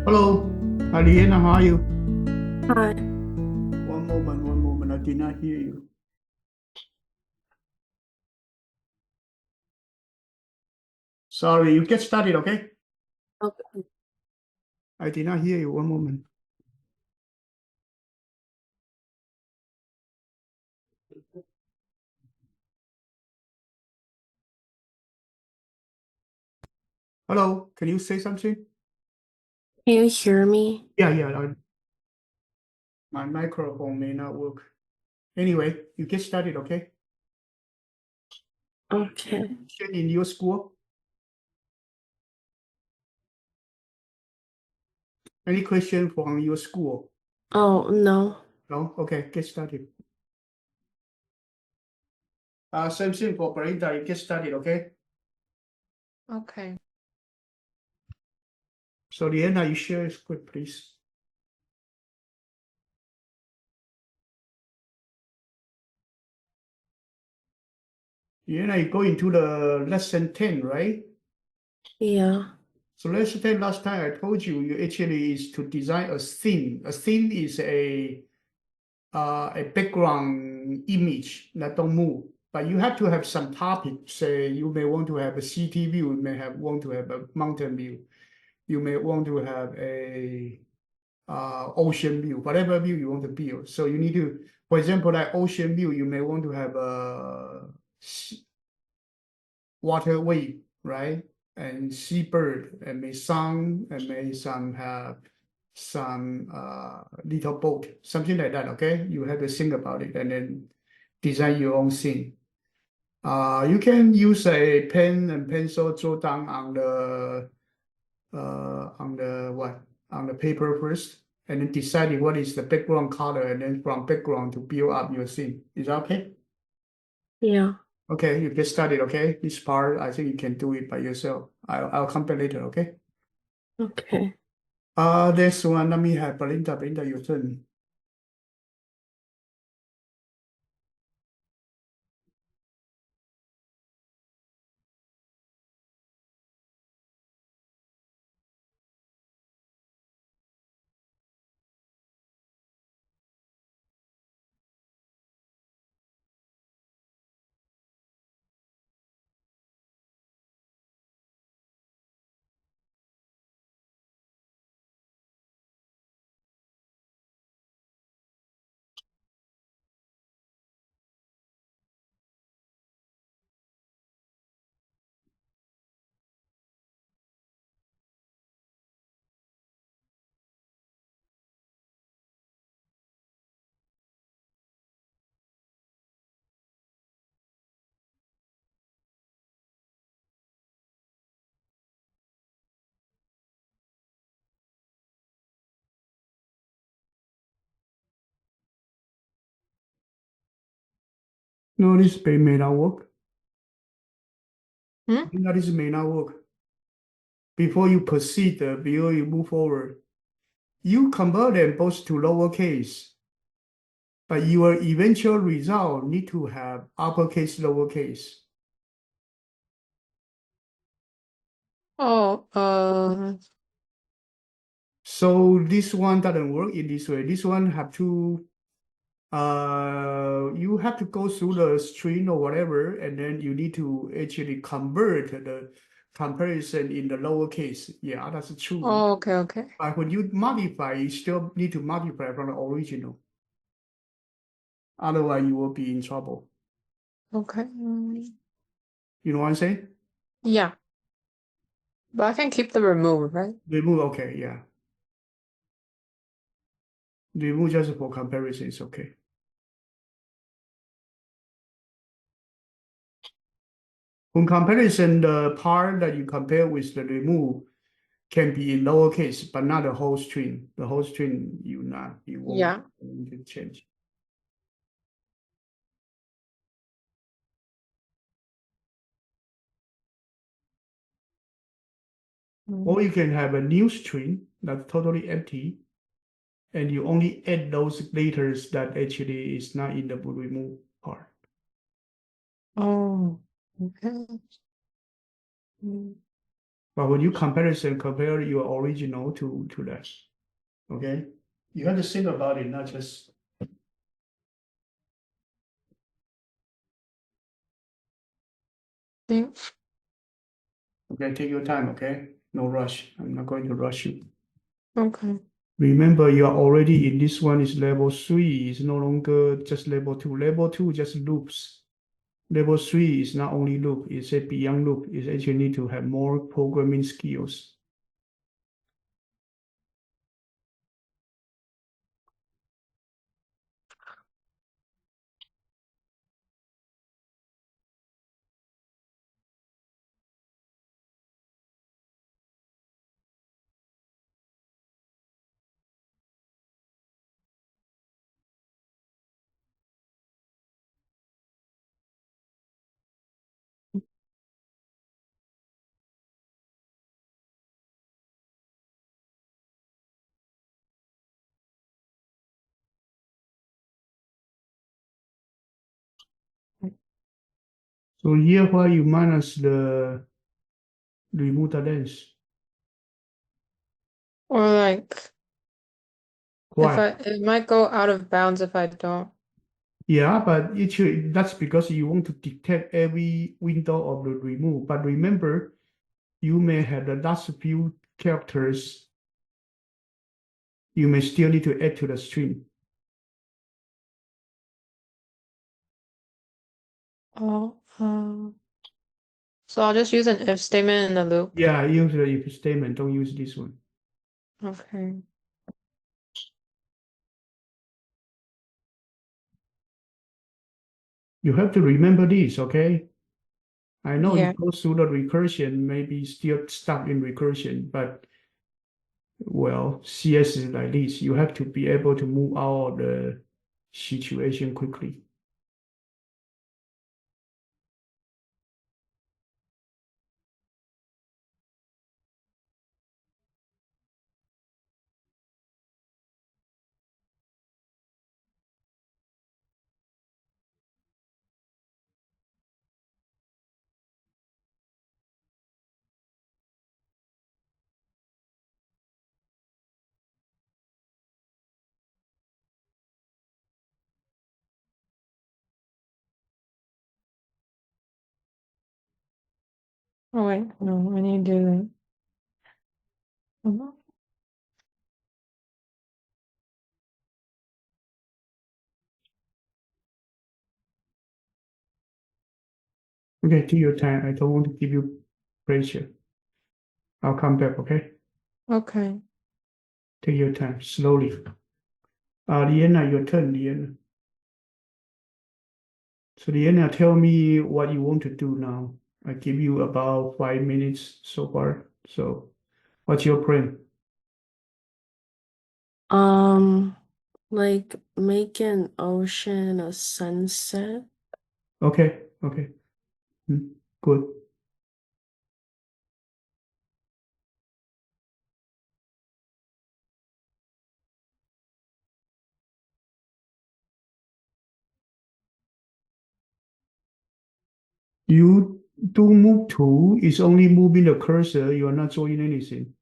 Hello, Aliena, how are you? Hi. One moment, I did not hear you. Sorry, you get started, okay? Okay. I did not hear you, one moment. Hello, can you say something? Can you hear me? Yeah, my microphone may not work. Anyway, you get started, okay? Okay. In your school? Any question from your school? Oh, no. No? Okay, get started. Same thing for Brenda, you get started, okay? Okay. So Liena, you share your script, please. Liena, you go into the lesson 10, right? Yeah. So lesson 10 last time I told you, you actually is to design a scene. A scene is a background image that don't move, but you have to have some topic. Say you may want to have a city view, you may want to have a mountain view, you may want to have a ocean view, whatever view you want to build. So you need to, for example, like ocean view, you may want to have a waterway, right? And seabird, and may sun, and may some have some little boat, something like that. Okay, you have to think about it and then design your own scene. You can use a pen and pencil, draw down on the what on the paper first, and then deciding what is the background color, and then from background to build up your scene. Is that okay? Yeah. Okay, you get started, okay? This part, I think you can do it by yourself. I'll come back later, okay? Okay. This one, let me have Belinda. Belinda, your turn. No, this may not work. Hmm? No, this may not work. Before you proceed, before you move forward, you convert them both to lowercase, but your eventual result need to have uppercase, lowercase. Oh, So this one doesn't work in this way. This one have to you have to go through the string or whatever, and then you need to actually convert the comparison in the lowercase. Yeah, that's true. oh, okay. But when you modify, you still need to modify from the original. Otherwise, you will be in trouble. Okay. You know what I'm saying? Yeah. But I can keep the remove, right? Remove, okay, yeah. Remove just for comparison is okay. When comparison, the part that you compare with the remove can be in lowercase, but not the whole string. The whole string you won't Yeah. need to change. Or you can have a new string that's totally empty, and you only add those letters that actually is not in the remove part. Oh, okay. But when you compare your original to that, okay? You have to think about it, not just Think. okay. Take your time, okay? No rush. I'm not going to rush you. Okay. Remember, you are already in this one is level 3. It's no longer just level 2. Level 2 just loops. Level 3 is not only loop, it's a beyond loop. It's actually need to have more programming skills. So here why you minus the remove the lens. Or like Why? it might go out of bounds if I don't. Yeah, but that's because you want to detect every window of the remove. But remember, you may have the last few characters you may still need to add to the string. Oh, so I'll just use an if statement in the loop. Yeah, use the if statement, don't use this one. Okay. You have to remember this, okay? I know Yeah. you go through the recursion, maybe still stuck in recursion, but well, CS is like this. You have to be able to move out of the situation quickly. Oh wait, no, I need to do that. Okay, take your time. I don't want to give you pressure. I'll come back, okay? Okay. Take your time, slowly. Liana, your turn, Liana. So Liana, tell me what you want to do now. I give you about 5 minutes so far. So what's your plan? Like make an ocean a sunset. Okay. Good. You do move to is only moving the cursor. You are not doing anything.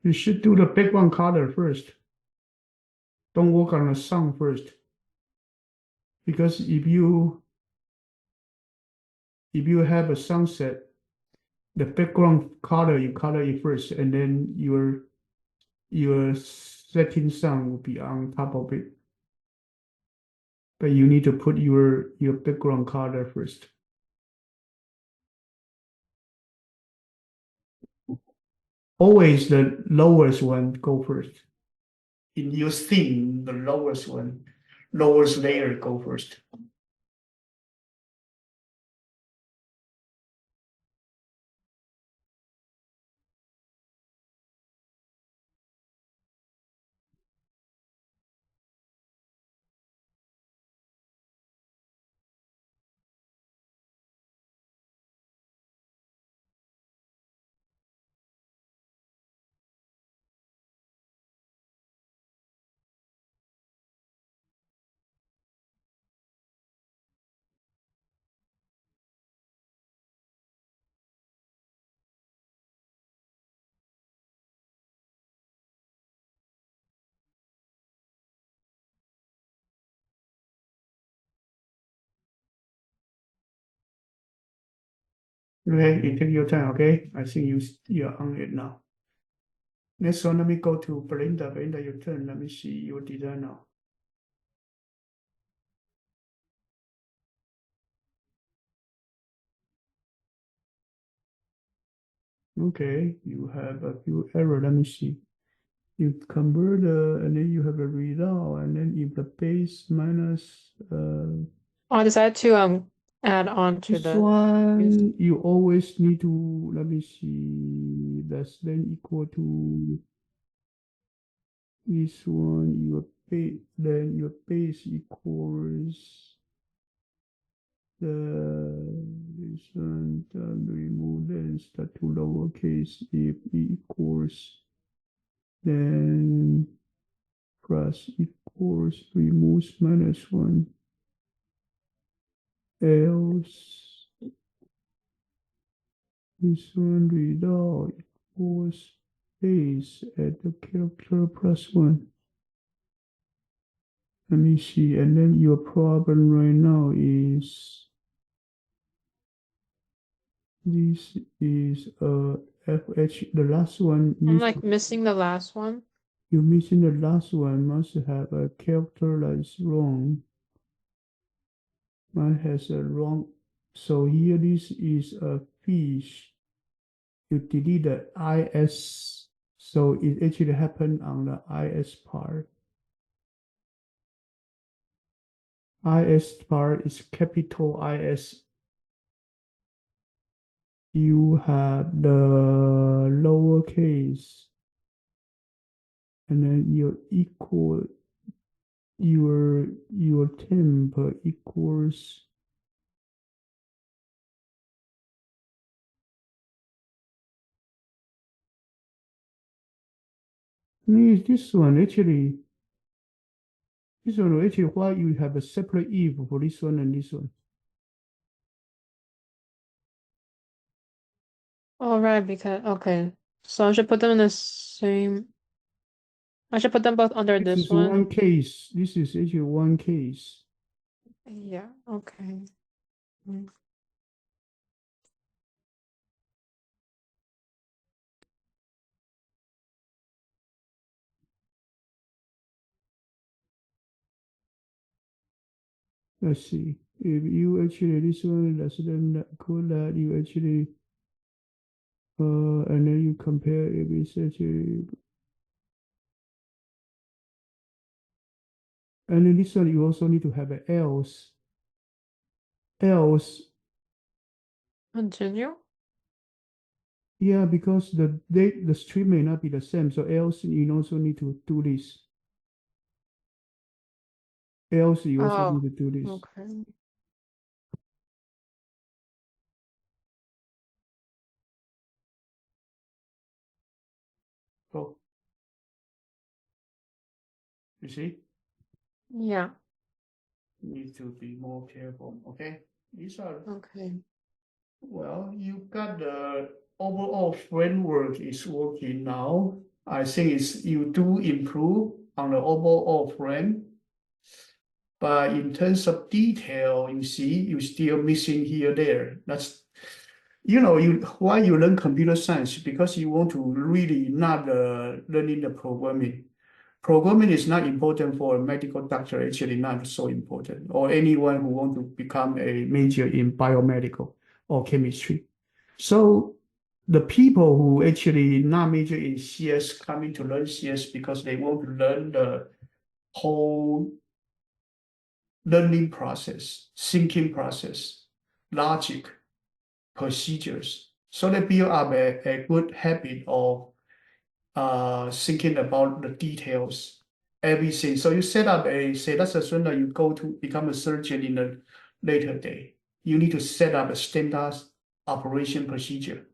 You should do the background color first. Don't work on the sun first. Because if you have a sunset, the background color, you color it first, and then your setting sun will be on top of it. But you need to put your background color first. Always the lowest one go first. In your theme, the lowest layer go first. Okay, you take your time, okay? I think you're on it now. Next one, let me go to Belinda. Belinda, your turn. Let me see your design now. Okay, you have a few error. Let me see. You convert and then you have a result, and then if the base minus I decided to add on to this the one, you always need to, let me see, less than equal to this one, your base, then your base equals this one, then remove, then start to lowercase if equals, then plus equals removes minus one, else this one result equals base at the character plus one. Let me see, and then your problem right now is this is FH, the last one. I'm like missing the last one. You're missing the last one, must have a character that is wrong. Mine has a wrong, so here this is a fish. You delete the IS, so it actually happened on the IS part. IS part is capital IS. You have the lowercase, and then your equal, your temp equals this one actually. This one actually why you have a separate if for this one and this one. All right, because okay, so I should put them in the same. I should put them both under This this is one. one case. This is actually one case. Yeah. Okay. Mm. Let's see. If you actually this one less than that, equal that, you actually and then you compare if it's actually, and then this one you also need to have an else. Else, Continue. yeah, because the string may not be the same. So else you also need to do this. Else you also Oh, need to do this. okay. Oh, you see? Yeah. Need to be more careful. Okay, these are Okay. well. You got the overall framework is working now. I think it's you do improve on the overall frame. But in terms of detail, you see, you still missing here, there. That's, why you learn computer science, because you want to really not learning the programming. Programming is not important for a medical doctor, actually not so important, or anyone who want to become a major in biomedical or chemistry. So the people who actually not major in CS coming to learn CS because they want to learn the whole learning process, thinking process, logic, procedures. So they build up a good habit of thinking about the details, everything. So you set up say, let's assume that you go to become a surgeon in a later day. You need to set up a standard operation procedure.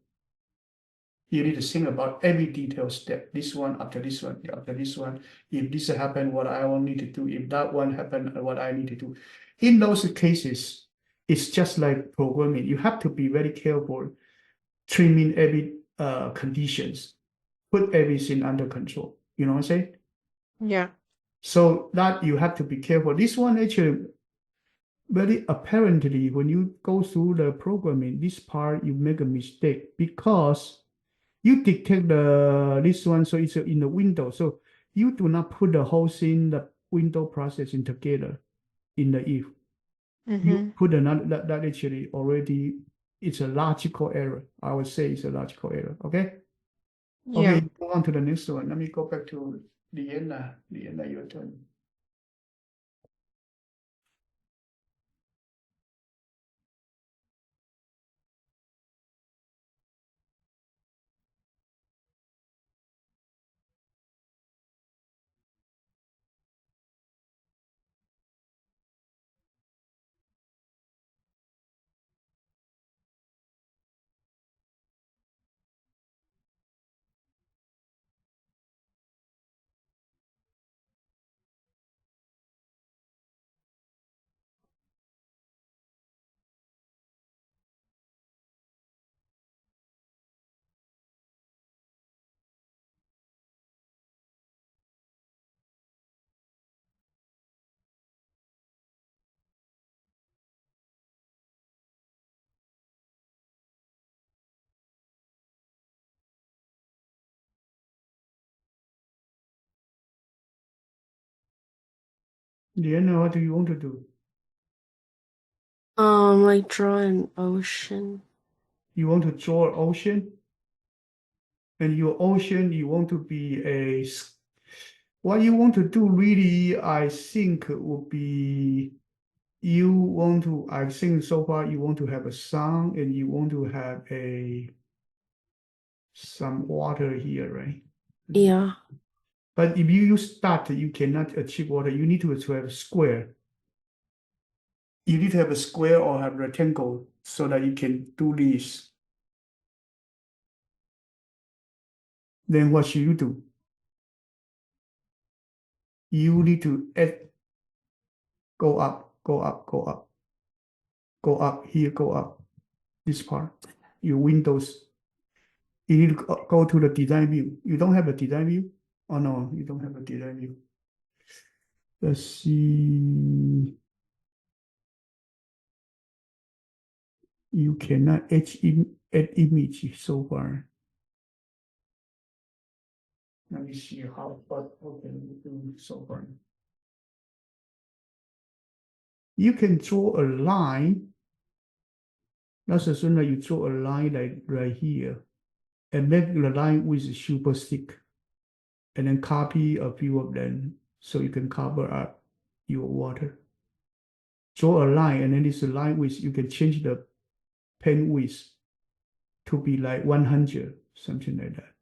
You need to think about every detail step, this one after this one, after this one. If this happened, what I will need to do. If that one happened, what I need to do. In those cases, it's just like programming. You have to be very careful trimming every conditions, put everything under control. You know what I'm saying? Yeah. So that you have to be careful. This one actually very apparently when you go through the programming, this part you make a mistake because you dictate this one, so it's in the window. So you do not put the whole thing, the window processing together in the if. Mm-hmm. You put another that actually already it's a logical error. I would say it's a logical error. Okay. Yeah. Okay, move on to the next one. Let me go back to Liana. Liana, your turn. Liana, what do you want to do? Like draw an ocean. You want to draw an ocean? And your ocean, you want to be what you want to do really, I think would be I think so far you want to have a sun and you want to have some water here, right? Yeah. But if you use that, you cannot achieve water. You need to have a square. You need to have a square or have rectangle so that you can do this. Then what should you do? You need to go up, go up, go up, go up here, go up. This part, your windows. You need to go to the design view. You don't have a design view? Oh no, you don't have a design view. Let's see. You cannot add image so far. Let me see what can you do so far. You can draw a line. Let's assume that you draw a line like right here and make the line with super stick and then copy a few of them so you can cover up your water. Draw a line and then this line width, you can change the pen width to be like 100, something like that.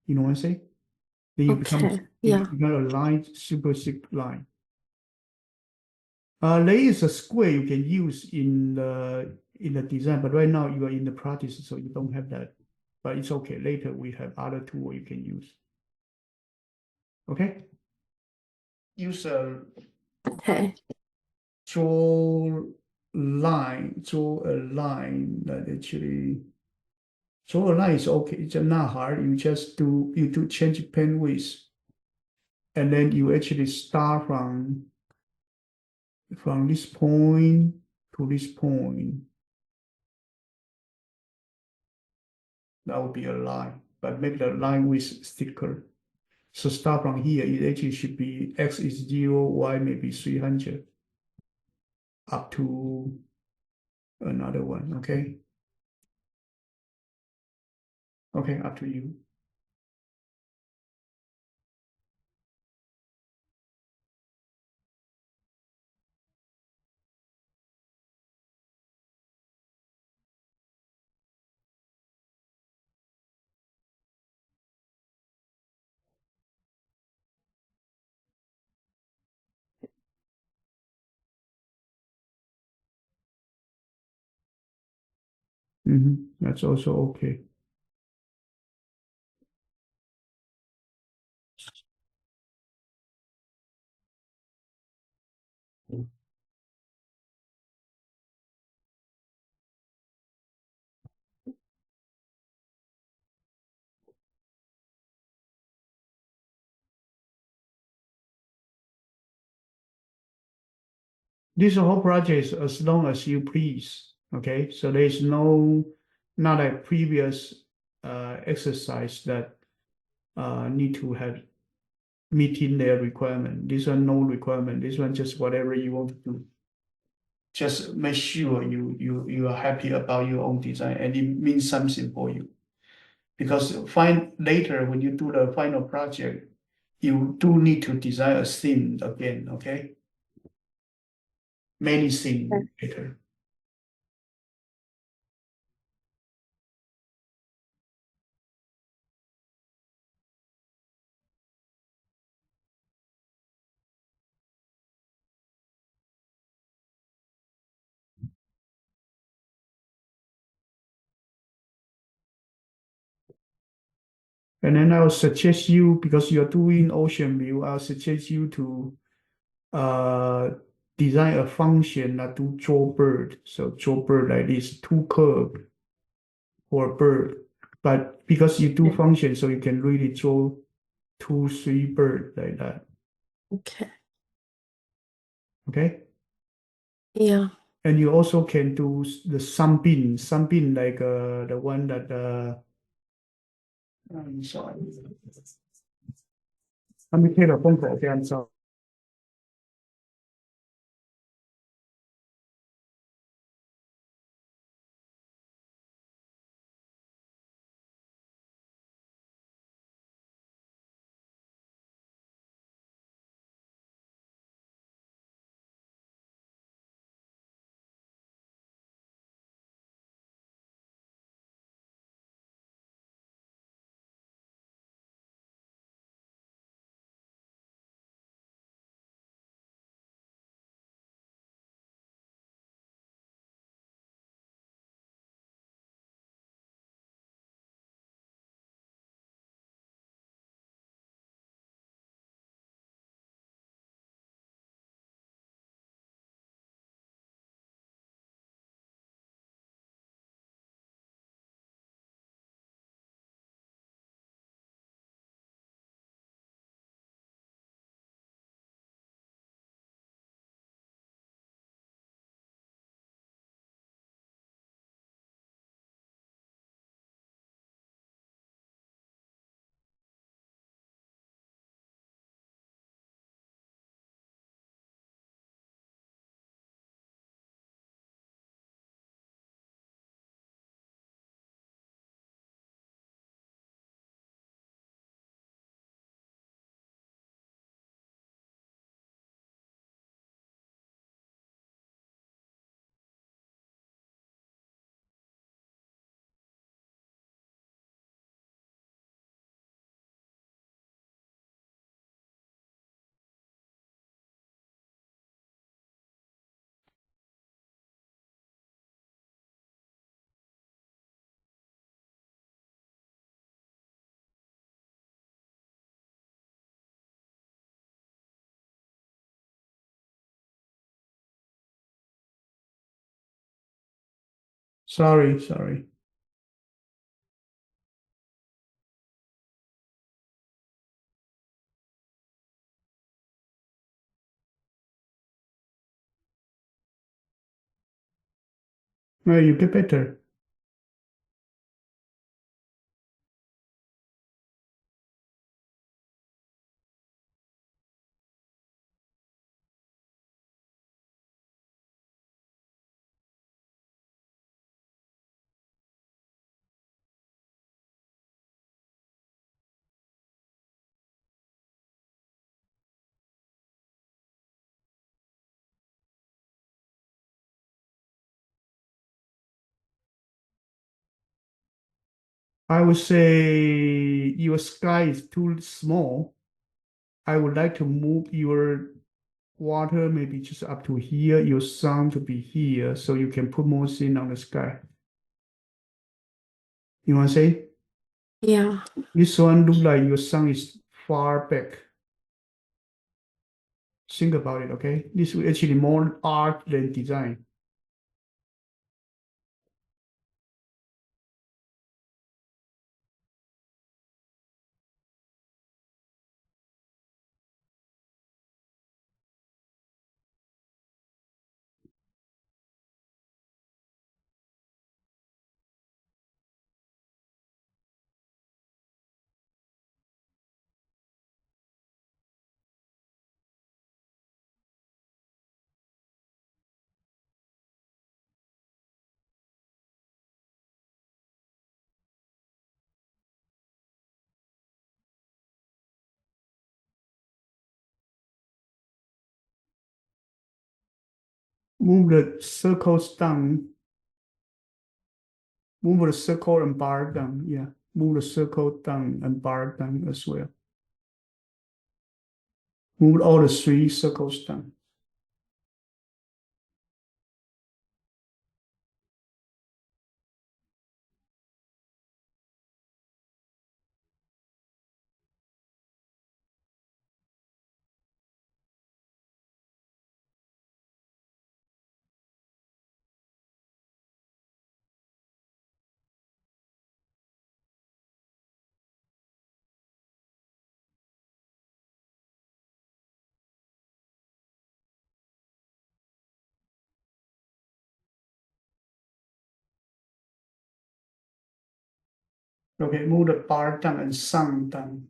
You know what I'm saying? Then you Okay. Yeah. become a line, super thick line. There is a square you can use in the design, but right now you are in the practice, so you don't have that. But it's okay. Later we have other tool you can use. Okay. Use a Okay. draw a line that actually Draw a line is okay. It's not hard. You do change pen width, and then you actually start from this point to this point. That would be a line, but make the line width thicker. So start from here. It actually should be x is 0, y maybe 300, up to another one. Okay. Okay, up to you. That's also okay. This whole project is as long as you please. Okay, so there is not a previous exercise that need to have meeting their requirement. This one no requirement. This one just whatever you want to do. Just make sure you are happy about your own design and it means something for you. Because later when you do the final project, you do need to design a theme again. Okay, many theme later. And then I will suggest you, because you're doing ocean view, I'll suggest you to uh design a function that do draw bird. So draw bird like this, two curve for bird. But because you do function, so you can really draw 2, 3 bird like that. Okay. Okay. Yeah. And you also can do the sunbeam like the one that I'm sorry. Let me take a phone call. Okay, I'm sorry. Sorry. You get better. I would say your sky is too small. I would like to move your water maybe just up to here, your sun to be here, so you can put more scene on the sky. You want to say? Yeah. This one look like your sun is far back. Think about it, okay? This is actually more art than design. Move the circles down. Move the circle and bar down. Yeah. Move the circle down and bar down as well. Move all the three circles down. Okay, move the bar down and sun down.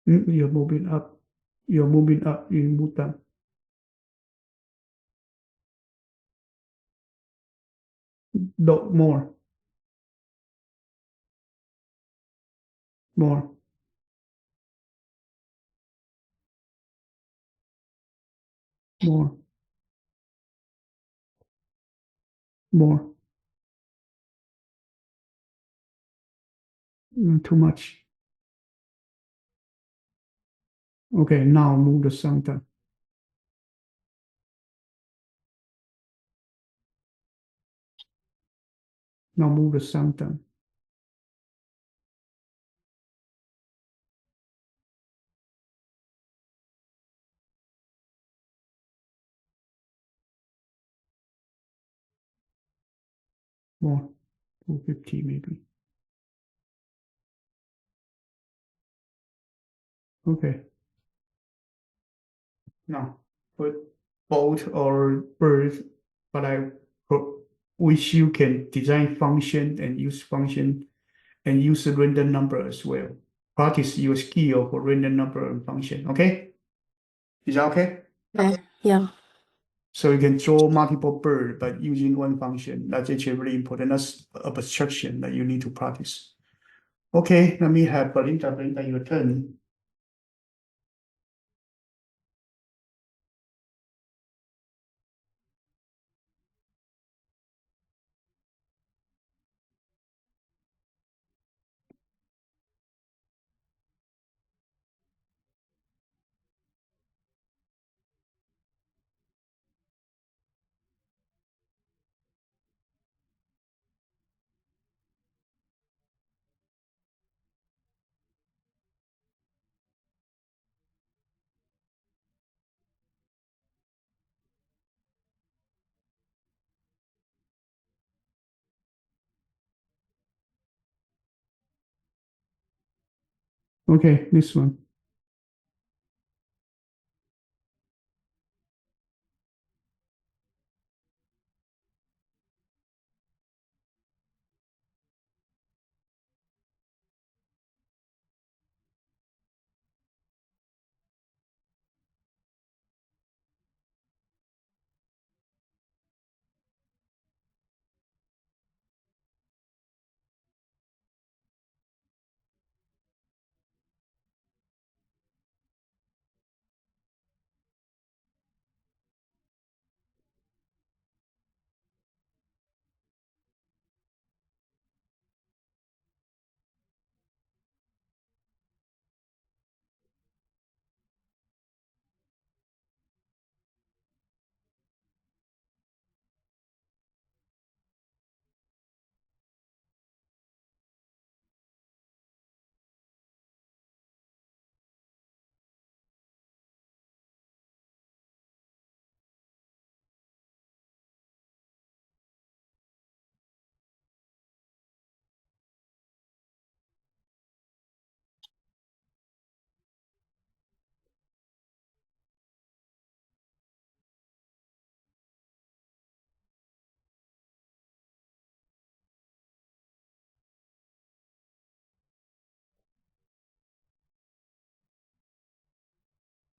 You're moving up. You're moving up. You move down. No, more. More. More. More. Too much. Okay, now move the sun down. Now move the sun down. More. 250 maybe. Okay. Now put boat or bird, but I wish you can design function and use function and use a random number as well. Practice your skill for random number and function. Okay? Is that okay? Okay. Yeah. So you can draw multiple bird, but using one function. That's actually really important. That's abstraction that you need to practice. Okay, let me have Belinda. Belinda, your turn. Okay, this one.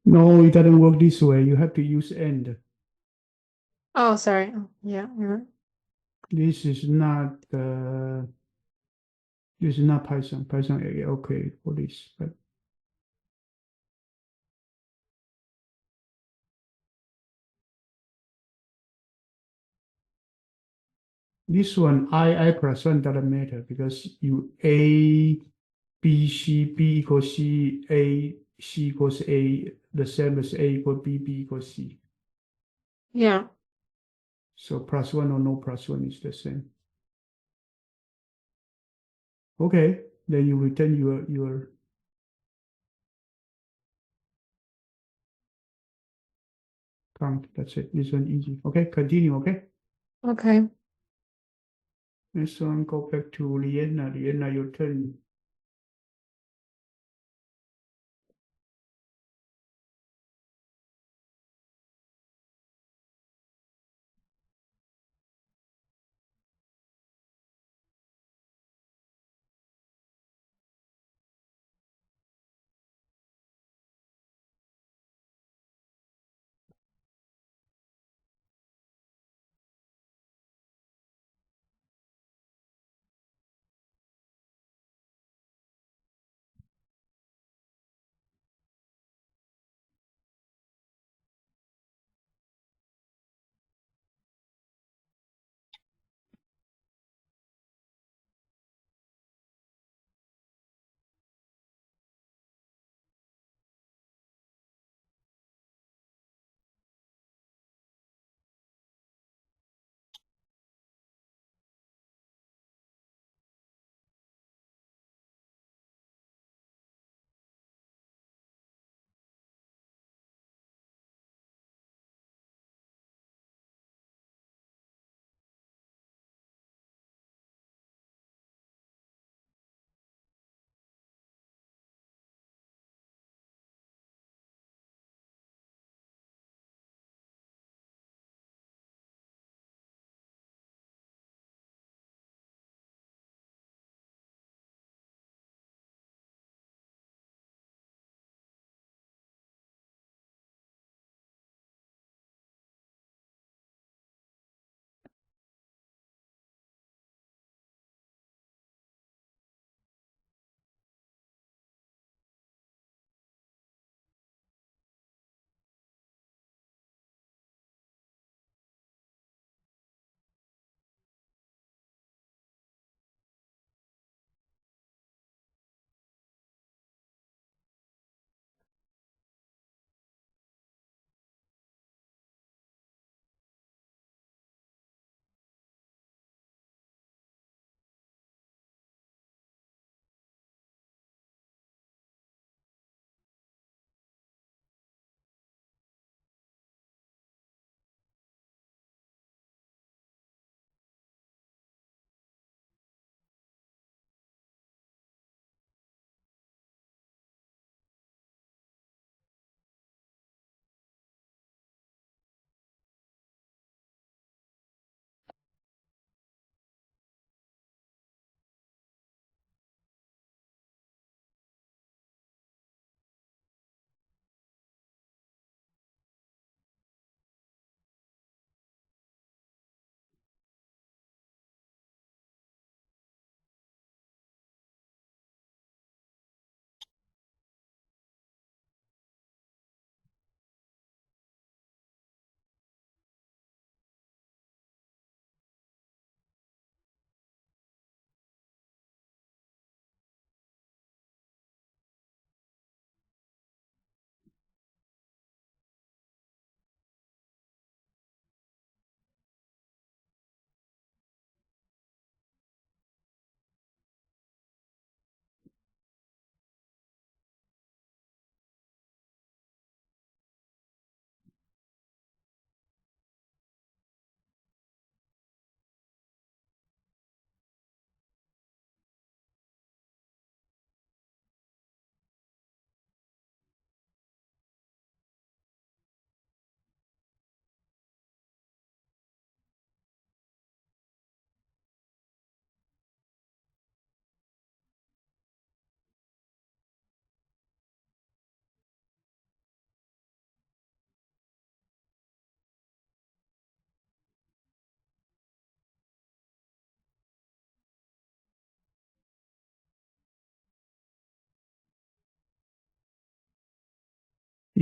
No, it doesn't work this way. You have to use and. Oh, sorry. Oh, yeah, you're right. This is not this is not Python. Python okay for this, but this one I plus one doesn't matter because you A B C B equals C A C equals A the same as A equals B B equals C. Yeah. So plus one or no plus one is the same. Okay, then you return your count. That's it. This one easy. Okay, continue. Okay. Okay. Next one, go back to Liena. Liena, your turn.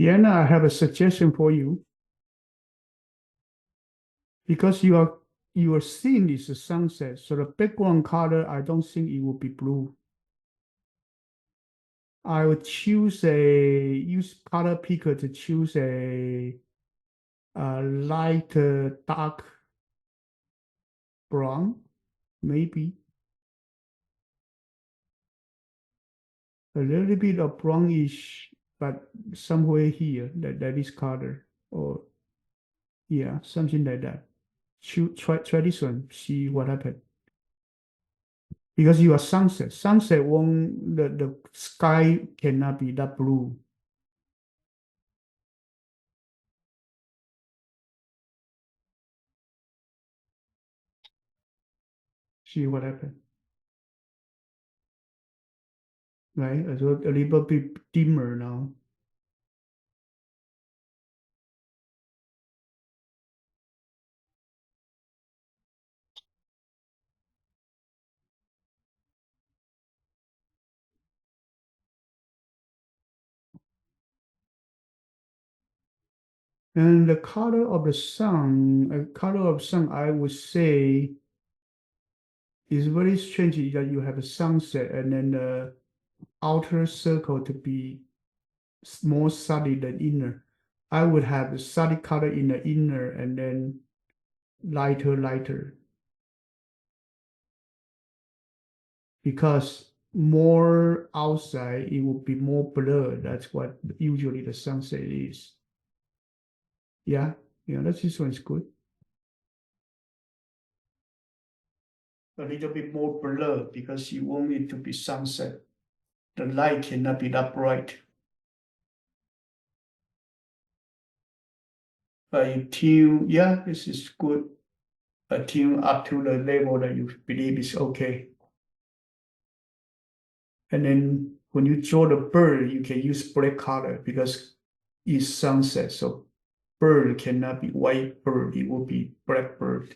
Liana, I have a suggestion for you. Because your scene is a sunset, so the background color, I don't think it will be blue. I would use color picker to choose a light dark brown, maybe a little bit of brownish, but somewhere here that is color, or yeah, something like that. Try this one, see what happens. Because you are sunset. Sunset won't the sky cannot be that blue. See what happened. Right? So a little bit dimmer now. And the color of the sun, I would say is very strange that you have a sunset and then the outer circle to be more solid than inner. I would have a solid color in the inner and then lighter. Because more outside, it will be more blurred. That's what usually the sunset is. Yeah, this one is good. A little bit more blurred because you want it to be sunset. The light cannot be that bright. But you tune, yeah, this is good. But tune up to the level that you believe is okay. And then when you draw the bird, you can use black color because it's sunset. So bird cannot be white bird, it will be black bird.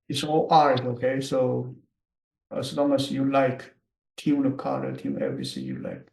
It's all art, okay? So as long as you like, tune the color, tune everything you like.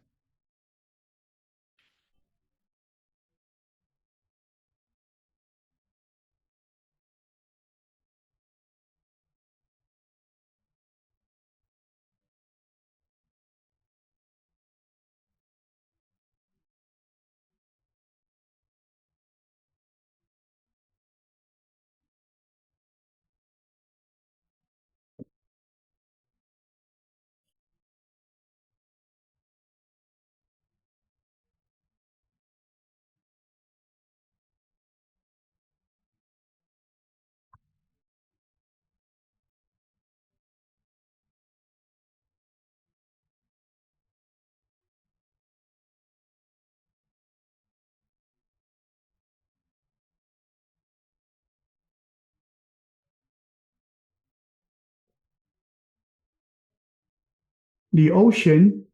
The ocean,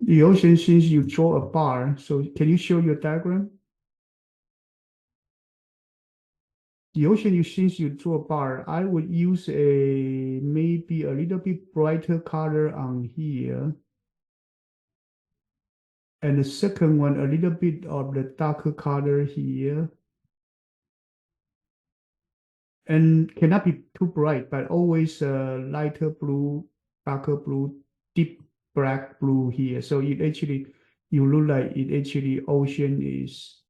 since you draw a bar, so can you show your diagram? The ocean, since you draw a bar, I would use maybe a little bit brighter color on here. And the second one, a little bit of the darker color here. And cannot be too bright, but always lighter blue, darker blue, deep black blue here. So you look like it actually ocean is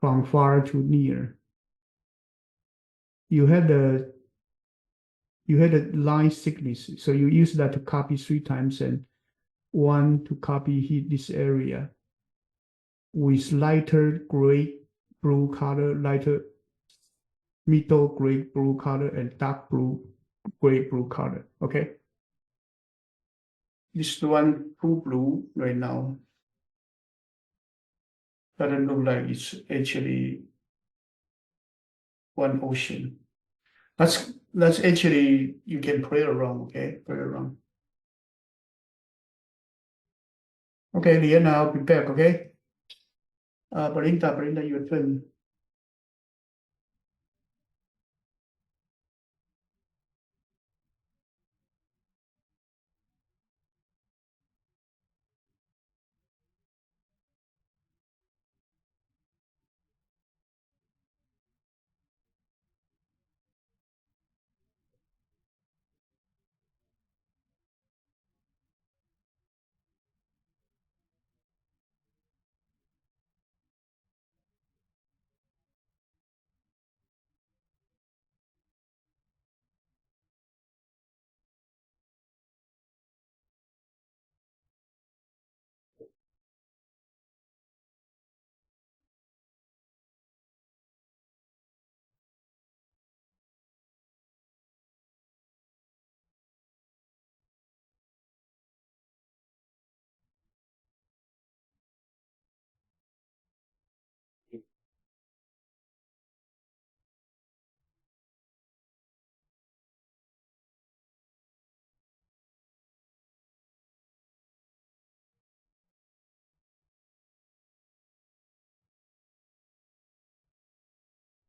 from far to near. You had the line thickness, so you use that to copy 3 times and 1 to copy here this area with lighter gray blue color, lighter middle gray blue color, and dark gray blue color. Okay. This one full blue right now. Doesn't look like it's actually one ocean. That's actually, you can play around, okay? Play around. Okay, Liana, I'll be back, okay? Belinda, your turn.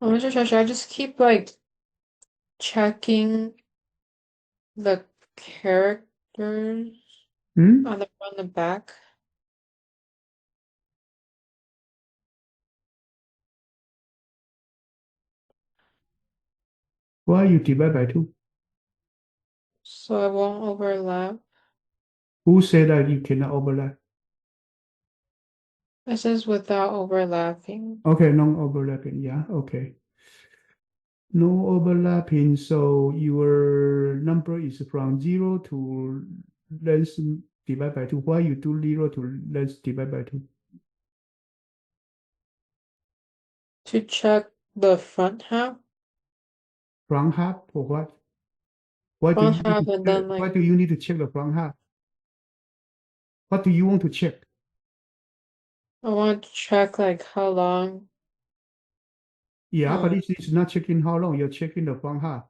Mr. Chair, should I just keep like checking the characters Hmm? on the front and the back? Why you divide by 2? So it won't overlap. Who said that you cannot overlap? It says without overlapping. Okay, non-overlapping. Yeah, okay. No overlapping, so your number is from 0 to length divided by 2. Why you do 0 to length divided by 2? To check the front half. Front half for what? Why do Front you need half to and check, then why like do you need to check the front half? What do you want to check? I want to check like how long. Yeah, but this is not checking how long, you're checking the front half.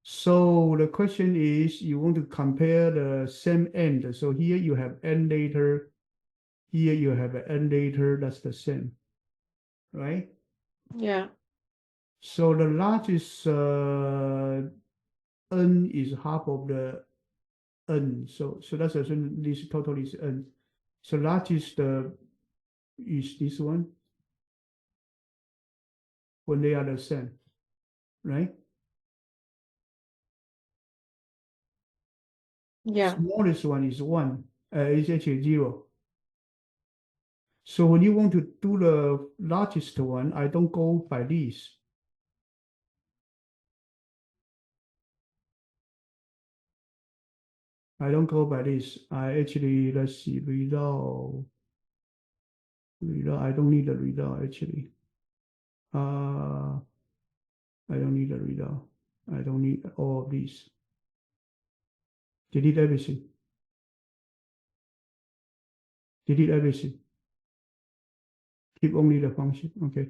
So the question is, you want to compare the same end. So here you have n later, here you have n later, that's the same, right? Yeah. So the largest n is half of the n. So that's assume this total is n. So largest is this one when they are the same, right? Yeah. Smallest one is 1, is actually 0. So when you want to do the largest one, I don't go by this. I don't go by this. I actually, let's see, result. I don't need the result actually. I don't need the result. I don't need all of these. Delete everything. Delete everything. Keep only the function. Okay.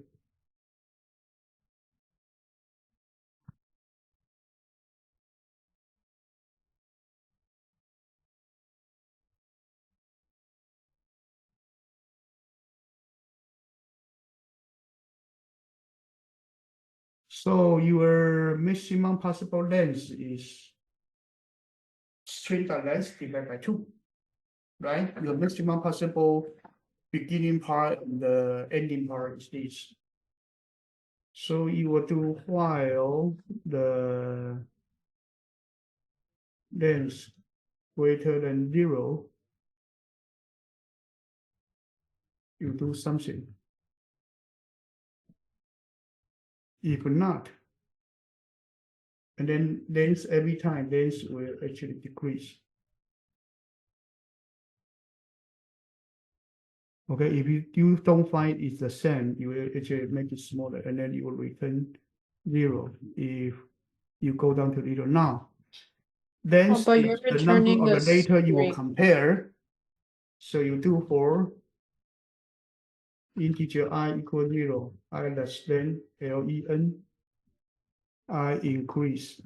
So your maximum possible length is string length divided by 2, right? Your maximum possible beginning part and the ending part is this. So you will do while the length greater than 0, you do something. If not, and then length every time, length will actually decrease. Okay, if you don't find it's the same, you will actually make it smaller, and then you will return 0 if you go down to 0. Now, length but is you're the number returning of the a data you will string. compare. So you do for integer I equal 0, I less than len, I increase.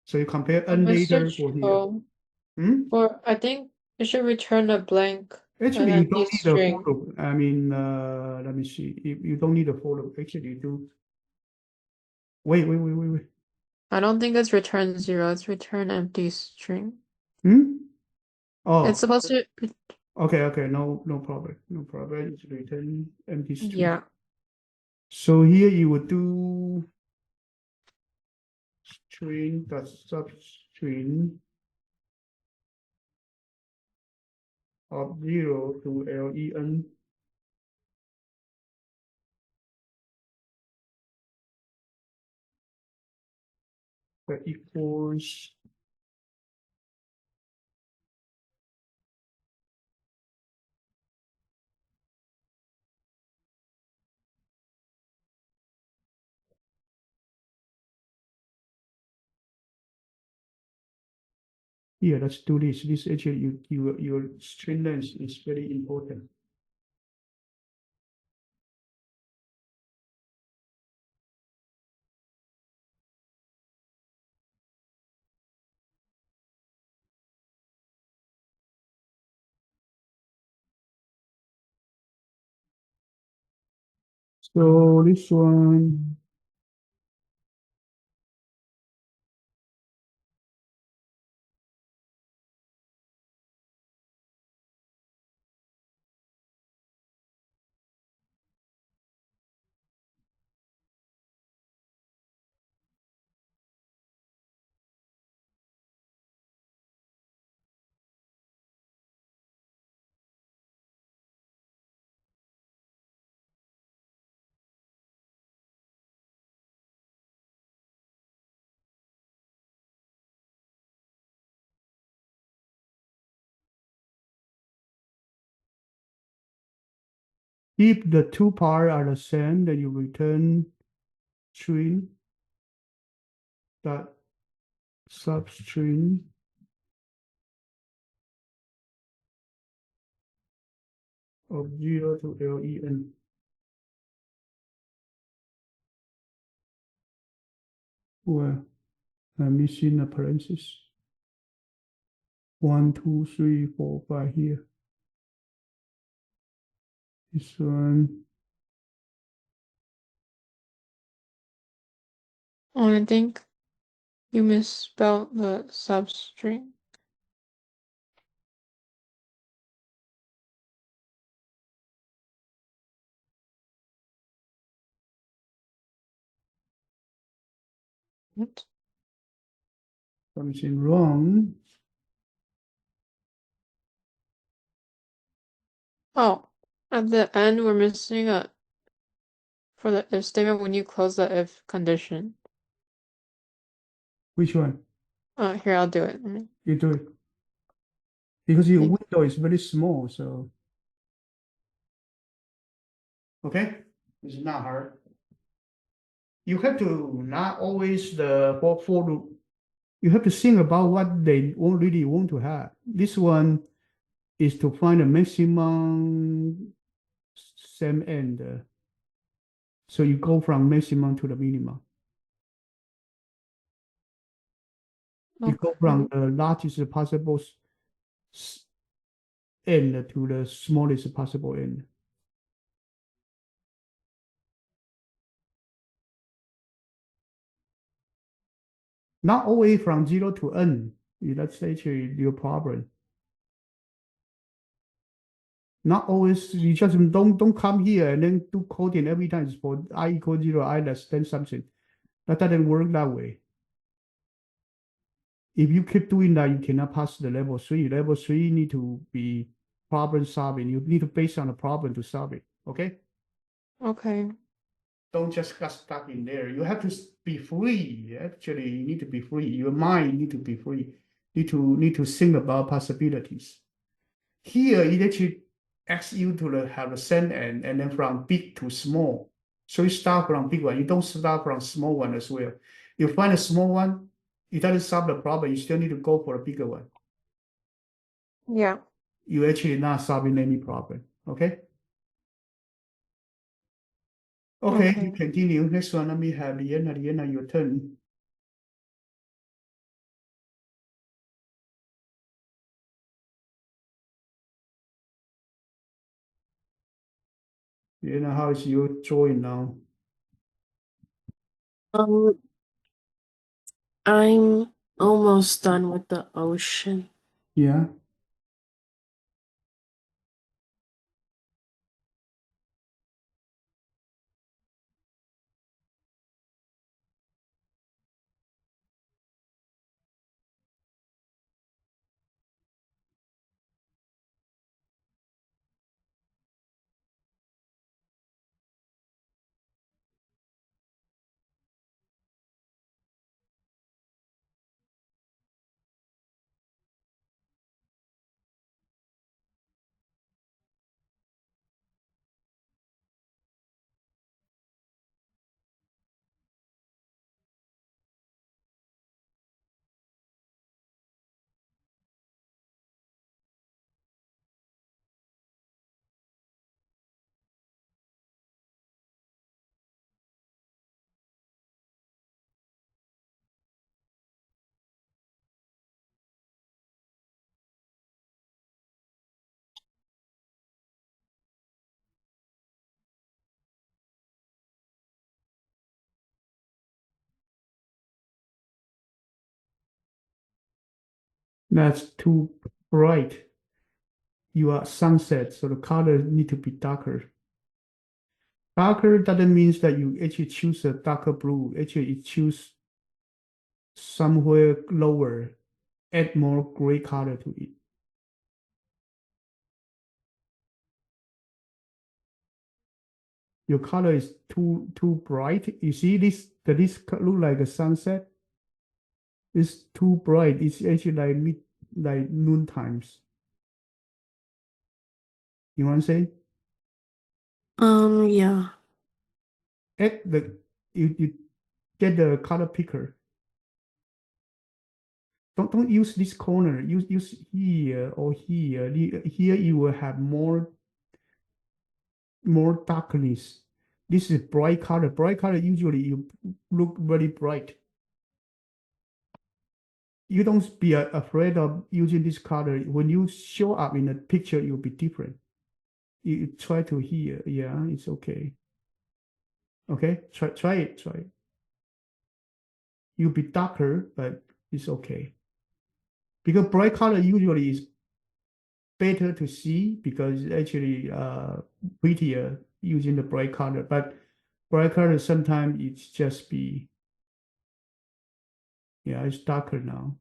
So you compare n Mr. later for here. Cho, Hmm? Or I think it should return a blank, an Actually, you empty don't need a string. for loop. I mean, let me see. You don't need a for loop. Actually, you do. Wait. I don't think it's return 0, it's return empty string. Hmm? It's Oh, supposed to, okay. No problem. No problem. It's return empty string. yeah. So here you would do string dot substring of 0 to len. That equals here. Let's do this. This actually your string length is very important. So this one. If the two parts are the same, then you return string dot substring of 0 to len. Well, I'm missing a parenthesis. 1, 2, 3, 4, 5 here. This one. Oh, I think you misspelled the substring. What? Something wrong. Oh, at the end we're missing a, for the if statement when you close the if condition. Which one? Here, I'll do it. You do it. Because your Thank- window is very small, so. Okay, it's not hard. You have to not always the for loop. You have to think about what they really want to have. This one is to find the maximum same end. So you go from maximum to the minimum. You go from Okay. the largest possible end to the smallest possible end. Not always from 0 to n. That's actually your problem. Not always, you just don't come here and then do coding every time for I equal 0, I less than something. That doesn't work that way. If you keep doing that, you cannot pass the level 3. Level 3 need to be problem solving. You need to base on the problem to solve it. Okay? Okay. Don't just get stuck in there. You have to be free. Actually, you need to be free. Your mind need to be free. Need to think about possibilities. Here, it actually asks you to have a send end and then from big to small. So you start from big one. You don't start from small one as well. You find a small one, it doesn't solve the problem. You still need to go for a bigger one. Yeah. You actually not solving any problem. Okay? Okay, you Okay. continue. Next one, let me have Liana, your turn. You know how is your drawing now? Um, I'm almost done with the ocean. Yeah. That's too bright. You are sunset, so the color need to be darker. Darker doesn't mean that you actually choose a darker blue. Actually, you choose somewhere lower, add more gray color to it. Your color is too bright. You see this? Does this look like a sunset? It's too bright. It's actually like noon times. You want to say? Yeah. Add the you get the color picker. Don't use this corner. Use here or here. Here you will have more darkness. This is bright color. Bright color usually you look very bright. You don't be afraid of using this color. When you show up in the picture, you'll be different. You try to hear. Yeah, it's okay. Okay, try it. Try it. You'll be darker, but it's okay. Because bright color usually is better to see because it's actually prettier using the bright color. But bright color sometimes it's just be, yeah, it's darker now.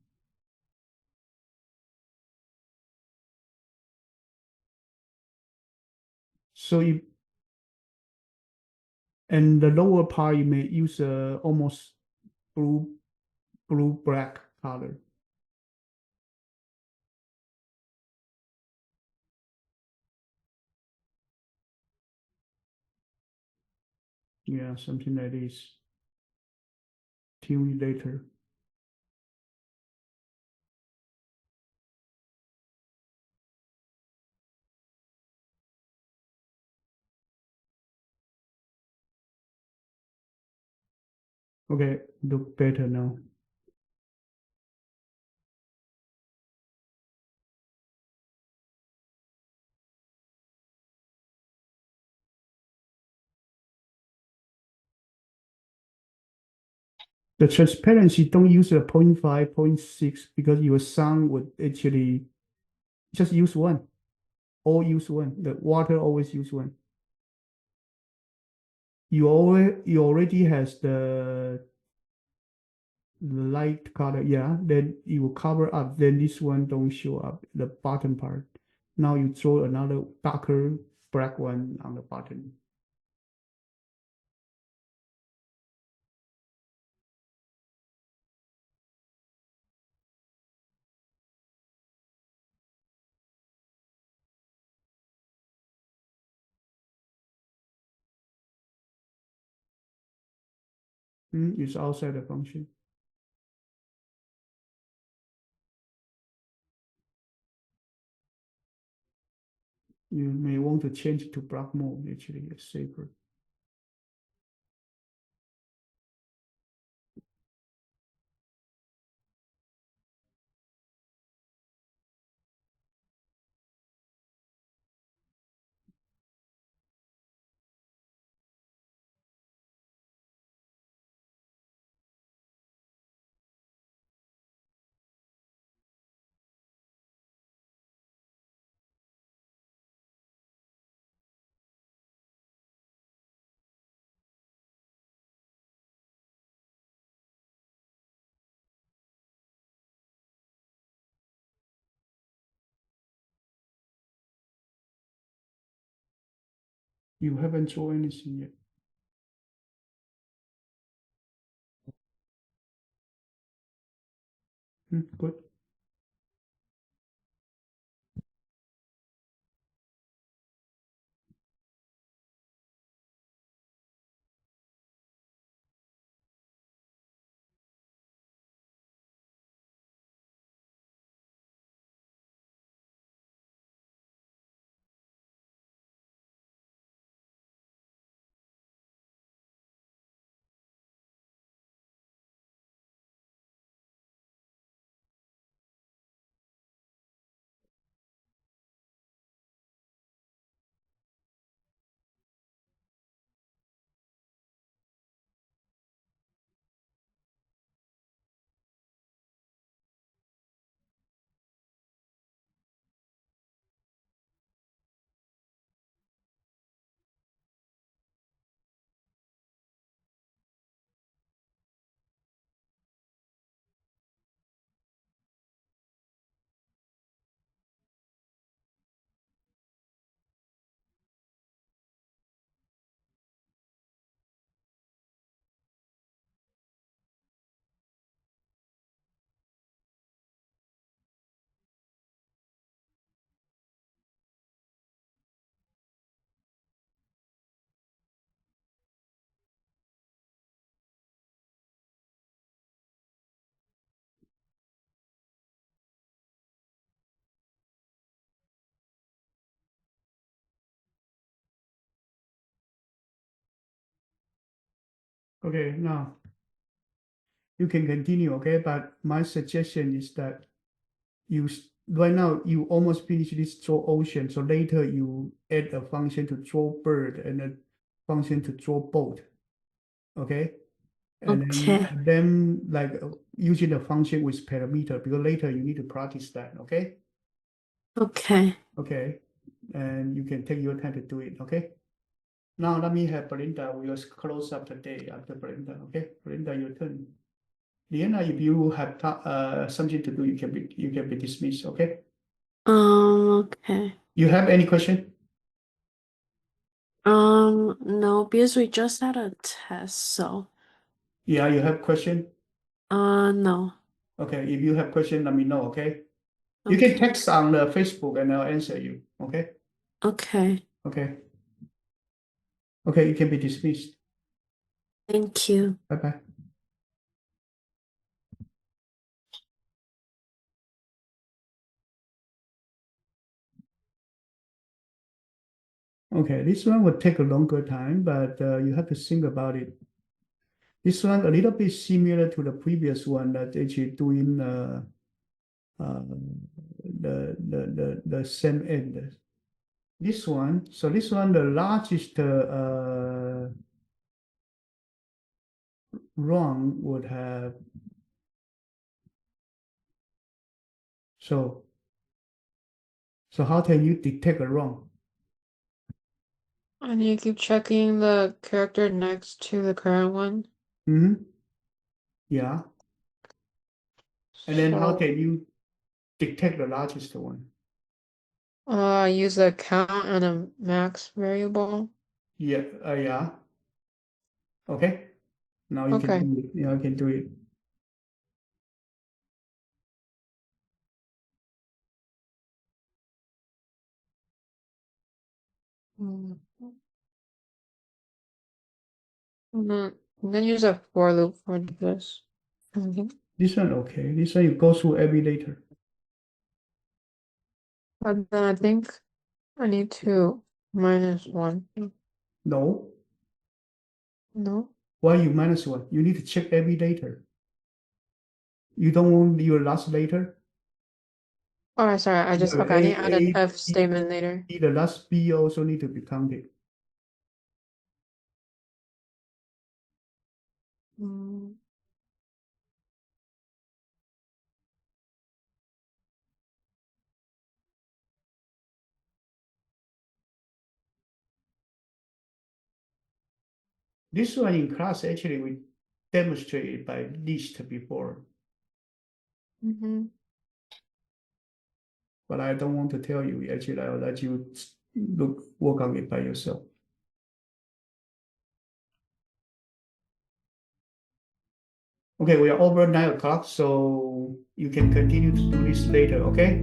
So you, and the lower part you may use almost blue black color. Yeah, something like this. Tell you later. Okay, look better now. The transparency, don't use a 0.5, 0.6 because your sound would actually just use one. All use one. The water always use one. You already has the light color, yeah, then you will cover up, then this one don't show up, the bottom part. Now you draw another darker black one on the bottom. It's outside the function. You may want to change it to black mode, actually, it's safer. You haven't drawn anything yet. Good. Okay, now you can continue, okay? But my suggestion is that right now you almost finish this draw ocean, so later you add a function to draw bird and a function to draw boat, okay? Okay. And then like using the function with parameter, because later you need to practice that, okay? Okay. Okay, and you can take your time to do it, okay? Now let me have Belinda. We'll close up the day after Belinda, okay? Belinda, your turn. Liana, if you have something to do, you can be dismissed, okay? Okay. You have any question? No, because we just had a test, so Yeah, you have question? no. Okay, if you have question, let me know, okay? You can Okay. text on the Facebook and I'll answer you, okay? Okay. Okay. Okay, you can be dismissed. Thank you. Bye-bye. Okay, this one will take a longer time, but you have to think about it. This one a little bit similar to the previous one that actually doing the same end. This one, so this one, the largest run would have, so how can you detect a run? And you keep checking the character next to the current one. Yeah. And then how So, can you detect the largest one? use a count and a max variable. Yeah, yeah. Okay. Now you can Okay. do it. Yeah, you can do it. Mm. And then use a for loop for this. Okay. This one, okay. This one you go through every later. But then I think I need to minus one. No. No? Why you minus one? You need to check every later. You don't want your last later? Oh, sorry. I You just, have okay, I need to add an A, if B, statement later. the last B also need to be counted. Mm. This one in class, actually, we demonstrated by list before, Mm-hmm. but I don't want to tell you. Actually, I'll let you work on it by yourself. Okay, we are over 9 o'clock, so you can continue to do this later, okay?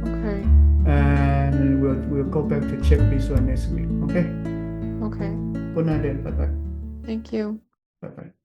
Okay. And we'll go back to check this one next week, okay? Okay. Good night then. Bye bye. Thank you. Bye bye.